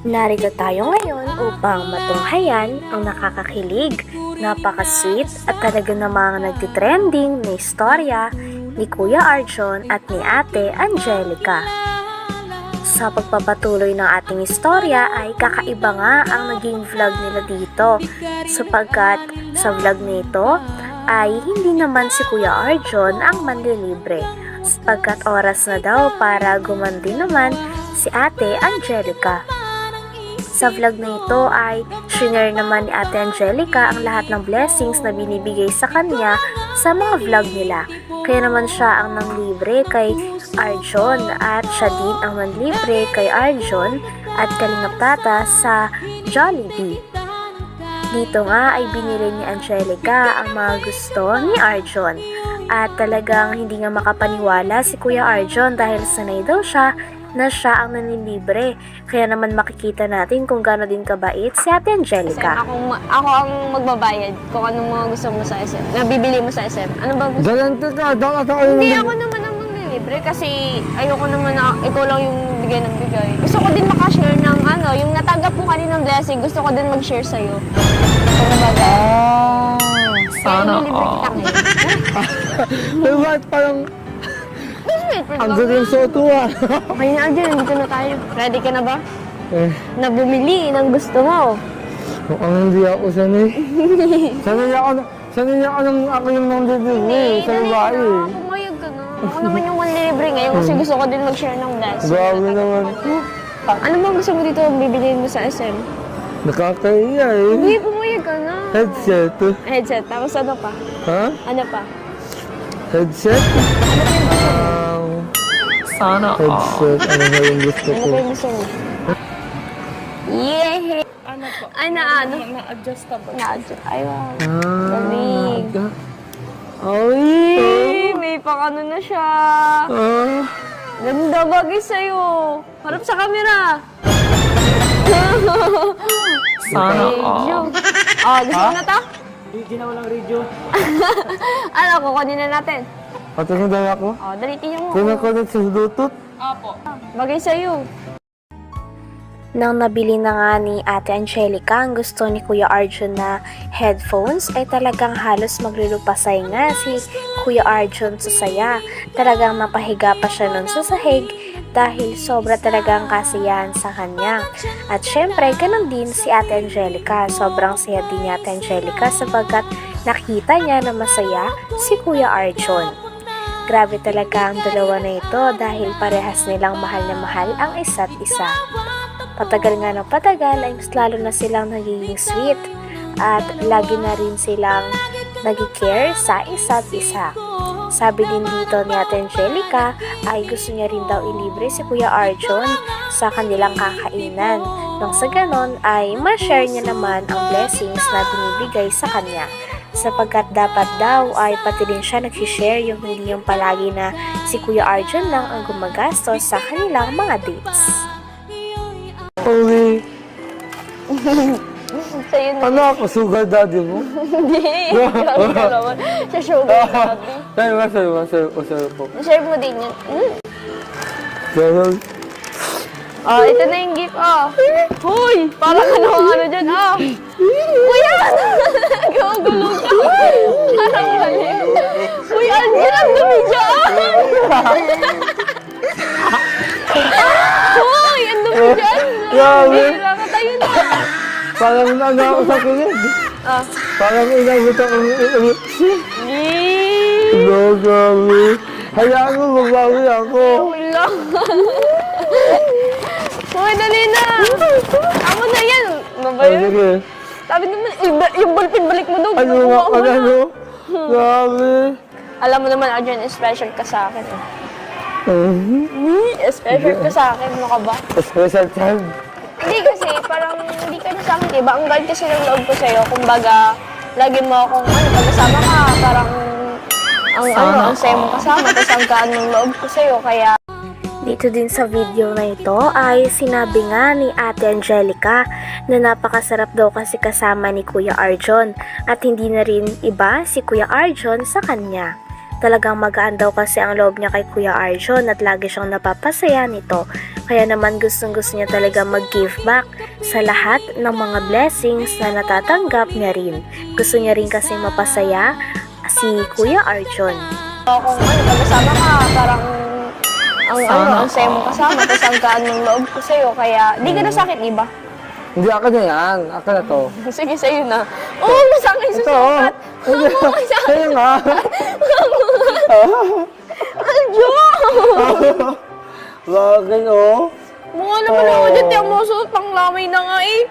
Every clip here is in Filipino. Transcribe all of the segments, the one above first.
Narito tayo ngayon upang matunghayan ang nakakakilig, napaka-sweet at talaga namang nagtitrending na istorya ni Kuya Arjon at ni Ate Angelica. Sa pagpapatuloy ng ating istorya ay kakaiba nga ang naging vlog nila dito sapagkat sa vlog nito ay hindi naman si Kuya Arjon ang manlilibre sapagkat oras na daw para gumandi naman si Ate Angelica. Sa vlog na ito ay shinare naman ni Ate Angelica ang lahat ng blessings na binibigay sa kanya sa mga vlog nila. Kaya naman siya ang nanglibre kay Arjon at siya din ang nanlibre kay Arjon at Kalingap Tata sa Jollibee. Dito nga ay binili ni Angelica ang mga gusto ni Arjon. At talagang hindi nga makapaniwala si Kuya Arjon dahil sanay daw siya na siya ang nanlilibre. Kaya naman makikita natin kung gaano din kabait si Ate Angelica. Ako ang magbabayad kung anong mga gusto mo sa SM. Nabibili mo sa SM. Ano ba gusto? Hindi ako naman ang manlilibre kasi ayoko naman na ikaw lang yung bigay ng bigay. Gusto ko din makashare ng yung natanggap mo kaninang blessing. Gusto ko din mag-share sa'yo. Kung nabaga. Sana libre kita ngayon. Pero bakit parang ang galing soto Okay na, Arjon. Dito na tayo. Ready ka na ba? Eh, Na bumili ng gusto mo. mukhang hindi ako sanay. Sanay ako ng ako yung nang bibili sa babae. Pumayag ka na. Ako naman yung manlilibre ngayon kasi gusto ko din mag-share ng blessing. Grabe naman. Ano bang gusto mo dito bibiliin mo sa SM? Nakakahiya eh. Hindi, pumayag ka na. Headset. Headset. Tapos ano pa? Ha? Ano pa? Headset? Sana Headset. Ano ba yung gusto Ano ko? pa yung gusto mo? Yeah! ano po? Ano? Na-adjustable. Na-adjust. Ay, wow. Ah. Galing. Ay! May pang-ano na siya. Ah. Ganda bagay sa'yo. Harap sa camera. Sana Radio. Gusto mo na to? Hindi na walang radio. Ano, kukunin na natin. Patingin daw ako. Dali, tingnan mo. Kinakonect sa Bluetooth. Apo. Bagay sa'yo. Nang nabili na nga ni Ate Angelica ang gusto ni Kuya Arjon na headphones ay talagang halos maglulupasay nga si Kuya Arjon sa saya. Talagang napahiga pa siya nun sa sahig dahil sobra talagang kasiyahan sa kanya. At syempre, ganun din si Ate Angelica. Sobrang saya din ni Ate Angelica sapagkat nakita niya na masaya si Kuya Arjon. Grabe talaga ang dalawa na ito dahil parehas nilang mahal na mahal ang isa't isa. Patagal nga ng patagal ay mas lalo na silang nagiging sweet at lagi na rin silang nag-care sa isa't isa. Sabi din dito ni Ate Angelica ay gusto niya rin daw ilibre si Kuya Arjon sa kanilang kakainan. Nang sa ganon ay ma-share niya naman ang blessings na binibigay sa kanya. Sapagkat dapat daw ay pati din siya nag-share yung hindi yung palagi na si Kuya Arjon lang ang gumagastos sa kanilang mga dates. Holy. Sa'yo na. Ano ako? Sugar daddy mo? Hindi. Grabe ka naman. Sa sugar daddy. Masaya po. Share mo din yun. Ganun. Ito na yung gift, Hoy! Parang ano dyan, Kuya! Gagulong ka. Parang mali. Kuya, Angel, ang dumi dyan! Hoy! Ang dumi dyan! Grabe. Kailangan tayo na. Parang ano ako sa kulit. Parang inabot ako ng ulit. No, grabe. Hayaan mo, magbawi ako. Uy lang. Hoy, dali na. Ako na yan. Ano ba yun? Sige. Sabi naman, yung ballpen balik mo daw. Ano nga ka na, no? Grabe. Alam mo naman, Arjon, special ka sa akin. Mhm. Special ka sa akin, ano ka ba? Special child. Hindi kasi, parang hindi ka na sa akin, diba? Ang guard kasi ng loob ko sa'yo. Kumbaga, lagi mo akong, pag-kasama ka, parang, ang sayo mo kasama, tapos ang gaan ng loob ko sa'yo, kaya, Dito din sa video na ito ay sinabi nga ni Ate Angelica na napakasarap daw kasi kasama ni Kuya Arjon at hindi na rin iba si Kuya Arjon sa kanya. Talagang magaan daw kasi ang loob niya kay Kuya Arjon at lagi siyang napapasaya nito. Kaya naman gustong-gusto niya talaga mag-give back sa lahat ng mga blessings na natatanggap niya rin. Gusto niya rin kasi mapasaya si Kuya Arjon. Kung pag kasama ka, parang ang saya mong kasama, tapos ang gaan ng loob ko sa'yo, kaya di ka nasakit, di ba? Hindi, akin na yan. Akin na to. Sige, sa'yo na. Oo, masakit Ito, susukat. Kaya nga. Aljo! Bakit, oh? Mukha naman ako dyan, yung musuot, pang lamay na nga eh.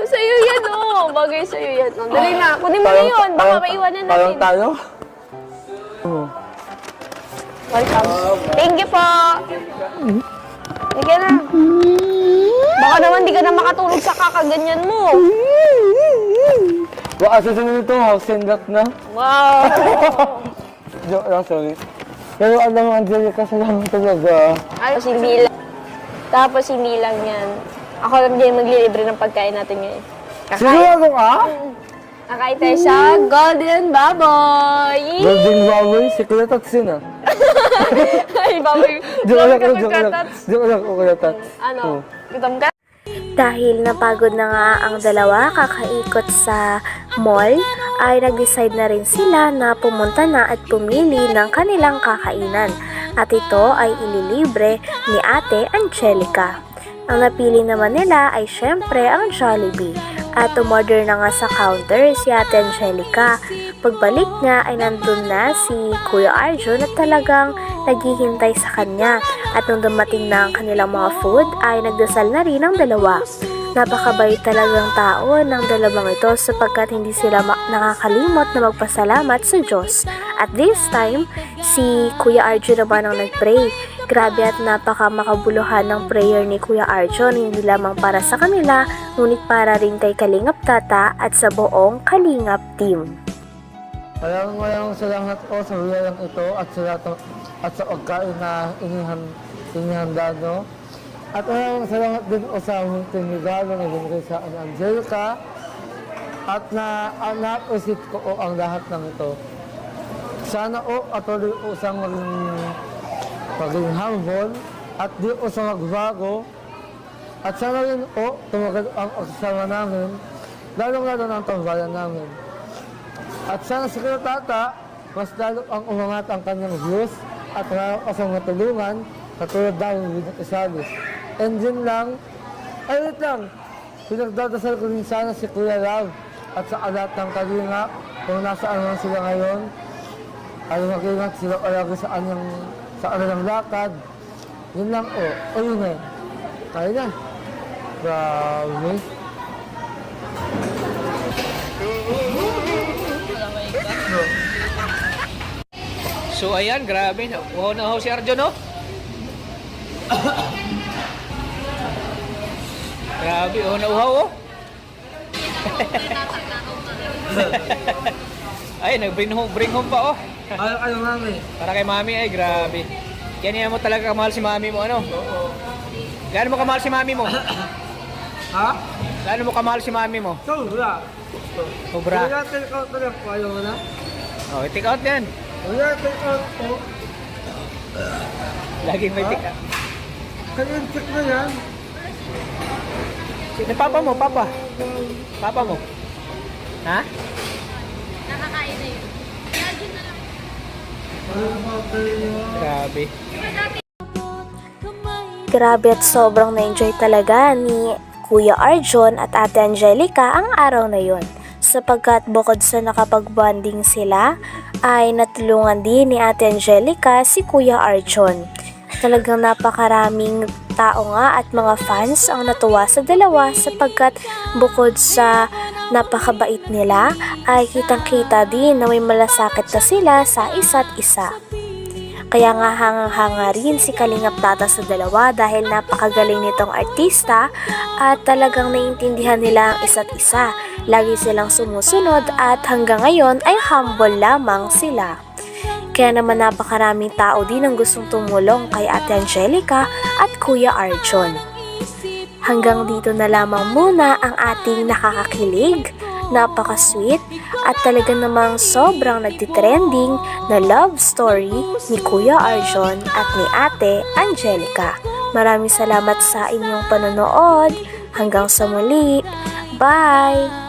Sa'yo yan, oh. Bagay sa'yo yan. Oh, dali na, kunin mo na yun. Baka maiwanan Parang natin. tayo? Welcome. Thank you po. Sige na. Baka naman di ka na makatulog sa kakaganyan mo. Baka susunod ito, house and lot na. Wow. Joke lang, sorry. Pero alam mo, Angelica, salamat talaga. Tapos hindi lang yan. Ako lang din maglilibre ng pagkain natin ngayon. Sigurado ka? Kakain tayo sa Golden Baboy! Golden Baboy, si Kuya Tats yun ah. Ay, baboy. Joke lang, Grabe ka, joke lang. Tats. Joke lang, Kuya Tats. Ano? Gutom ka? Dahil napagod na nga ang dalawa kakaikot sa mall, ay nag-decide na rin sila na pumunta na at pumili ng kanilang kakainan. At ito ay ililibre ni Ate Angelica. Ang napili naman nila ay syempre ang Jollibee. At umorder na nga sa counter si Ate Angelica. Pagbalik niya ay nandun na si Kuya Arjon at talagang naghihintay sa kanya. At nung dumating na ang kanilang mga food ay nagdasal na rin ang dalawa. Napakabait talagang tao ng dalawang ito sapagkat hindi sila nakakalimot na magpasalamat sa Diyos. At this time, si Kuya Arjon naman ang nagpray. Grabe at napaka makabuluhan ng prayer ni Kuya Arjon, hindi lamang para sa kanila, ngunit para rin kay Kalingap Tata at sa buong Kalingap team. Maraming salamat po sa wilayang ito at sa pagkain na inihanda nyo. At maraming salamat din po sa munting regalo na binigay sa Angelica at na-appreciate ko po ang lahat ng ito. Sana po patuloy po siyang maging humble at di po siya magbago. At sana rin po tumagal ang pagsasama namin, lalong-lalo ng tambayan namin. At sana si Kuya Tata, mas lalo ang umangat ang kanyang views at marami pa siyang matulungan katulad namin with Isalis. And yun lang, ay wait lang, pinagdadasal ko rin sana si Kuya Love at sa lahat ng Kalingap kung nasaan man sila ngayon, ay mag-ingat sila palagi sa kanilang lakad. Yun lang o, ayun na. Kaya na. Grabe. So ayan, grabe. Uhaw na uhaw si Arjon, no? Grabe, uhaw na uhaw, oh. Ay, nag-bring home pa, oh. Ayaw, mami. Para kay mami, ay grabe. Kaya mo talaga kamahal si mami mo, ano? Oo. Gaano mo kamahal si mami mo? Ha? Gaano mo kamahal si mami mo? Sobra. Sobra. Kaya take out na lang po, ayaw mo na? Oh, take out yan. Kaya take out po. Laging may take out. Kaya check na yan. Si papa mo, papa. Papa mo. Ha? Grabe. Grabe at sobrang na-enjoy talaga ni Kuya Arjon at Ate Angelica ang araw na yon. Sapagkat bukod sa nakapag-bonding sila, ay natulungan din ni Ate Angelica si Kuya Arjon. Talagang napakaraming tao nga at mga fans ang natuwa sa dalawa sapagkat bukod sa napakabait nila ay kitang-kita din na may malasakit na sila sa isa't isa. Kaya nga hangang-hanga rin si Kalingap Tata sa dalawa dahil napakagaling nitong artista at talagang naiintindihan nila ang isa't isa. Lagi silang sumusunod at hanggang ngayon ay humble lamang sila. Kaya naman napakaraming tao din ang gustong tumulong kay Ate Angelica at Kuya Arjon. Hanggang dito na lamang muna ang ating nakakakilig, napaka-sweet at talaga namang sobrang nagtitrending na love story ni Kuya Arjon at ni Ate Angelica. Maraming salamat sa inyong panonood. Hanggang sa muli. Bye!